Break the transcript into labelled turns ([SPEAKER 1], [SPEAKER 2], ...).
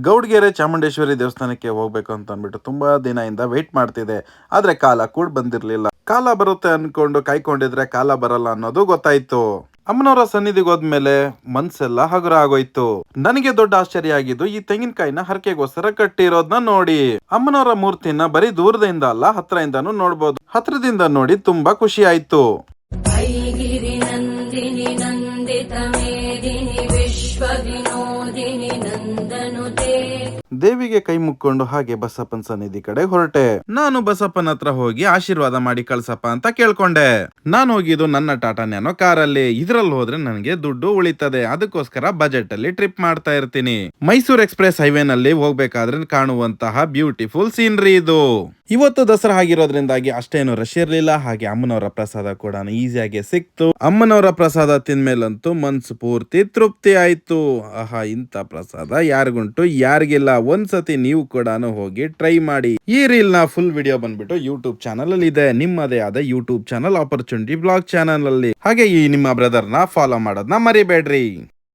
[SPEAKER 1] ಗೌಡ್ಗೆರೆ ಚಾಮುಂಡೇಶ್ವರಿ ದೇವಸ್ಥಾನಕ್ಕೆ ಹೋಗ್ಬೇಕು ಅಂತ ಅಂದ್ಬಿಟ್ಟು ತುಂಬಾ ದಿನದಿಂದ ವೇಟ್ ಮಾಡ್ತಿದೆ. ಆದ್ರೆ ಕಾಲ ಕೂಡ ಬಂದಿರ್ಲಿಲ್ಲ. ಕಾಲ ಬರುತ್ತೆ ಅನ್ಕೊಂಡು ಕಾಯ್ಕೊಂಡಿದ್ರೆ ಕಾಲ ಬರಲ್ಲ ಅನ್ನೋದು ಗೊತ್ತಾಯ್ತು. ಅಮ್ಮನವರ ಸನ್ನಿಧಿಗೆ ಹೋದ್ಮೇಲೆ ಮನ್ಸೆಲ್ಲ ಹಗುರ ಆಗೋಯ್ತು. ನನಗೆ ದೊಡ್ಡ ಆಶ್ಚರ್ಯ ಆಗಿದ್ದು ಈ ತೆಂಗಿನಕಾಯಿನ ಹರಕೆಗೋಸ್ಕರ ಕಟ್ಟಿರೋದ್ನ ನೋಡಿ. ಅಮ್ಮನವರ ಮೂರ್ತಿನ ಬರೀ ದೂರದಿಂದ ಅಲ್ಲ ಹತ್ರದಿಂದಾನು ನೋಡ್ಬೋದು. ಹತ್ರದಿಂದ ನೋಡಿ ತುಂಬಾ ಖುಷಿ ಆಯ್ತು. ದೇವಿಗೆ ಕೈ ಮುಕ್ಕೊಂಡು ಹಾಗೆ ಬಸಪ್ಪನ ಸನ್ನಿಧಿ ಕಡೆ ಹೊರಟೆ. ನಾನು ಬಸಪ್ಪನ ಹತ್ರ ಹೋಗಿ ಆಶೀರ್ವಾದ ಮಾಡಿ ಕಳ್ಸಪ್ಪ ಅಂತ ಕೇಳ್ಕೊಂಡೆ. ನಾನು ಹೋಗಿದ್ದು ನನ್ನ ಟಾಟಾ ನ್ಯಾನೋ ಕಾರಲ್ಲಿ. ಇದ್ರಲ್ಲಿ ಹೋದ್ರೆ ನನಗೆ ದುಡ್ಡು ಉಳಿತದೆ, ಅದಕ್ಕೋಸ್ಕರ ಬಜೆಟ್ ಅಲ್ಲಿ ಟ್ರಿಪ್ ಮಾಡ್ತಾ ಇರ್ತೀನಿ. ಮೈಸೂರು ಎಕ್ಸ್ಪ್ರೆಸ್ ಹೈವೇ ನಲ್ಲಿ ಹೋಗ್ಬೇಕಾದ್ರೆ ಕಾಣುವಂತಹ ಬ್ಯೂಟಿಫುಲ್ ಸೀನರಿ ಇದು. ಇವತ್ತು ದಸರಾ ಆಗಿರೋದ್ರಿಂದಾಗಿ ಅಷ್ಟೇನು ರಶ್ ಇರ್ಲಿಲ್ಲ. ಹಾಗೆ ಅಮ್ಮನವರ ಪ್ರಸಾದ ಕೂಡ ಈಸಿಯಾಗಿ ಸಿಕ್ತು. ಅಮ್ಮನವರ ಪ್ರಸಾದ ತಿಂದ್ಮೇಲಂತೂ ಮನ್ಸು ಪೂರ್ತಿ ತೃಪ್ತಿ ಆಯ್ತು. ಆಹಾ, ಇಂಥ ಪ್ರಸಾದ ಯಾರಿಗುಂಟು ಯಾರಿಗಿಲ್ಲ. ಒಂದ್ಸತಿ ನೀವು ಕೂಡ ಹೋಗಿ ಟ್ರೈ ಮಾಡಿ. ಈ ರೀಲ್ ನ ಫುಲ್ ವಿಡಿಯೋ ಬಂದ್ಬಿಟ್ಟು ಯೂಟ್ಯೂಬ್ ಚಾನಲ್ ಅಲ್ಲಿ ಇದೆ. ನಿಮ್ಮದೇ ಆದ YouTube channel opportunity blog channel ಅಲ್ಲಿ. ಹಾಗೆ ಈ ನಿಮ್ಮ ಬ್ರದರ್ ನ ಫಾಲೋ ಮಾಡೋದನ್ನ ಮರಿಬೇಡ್ರಿ.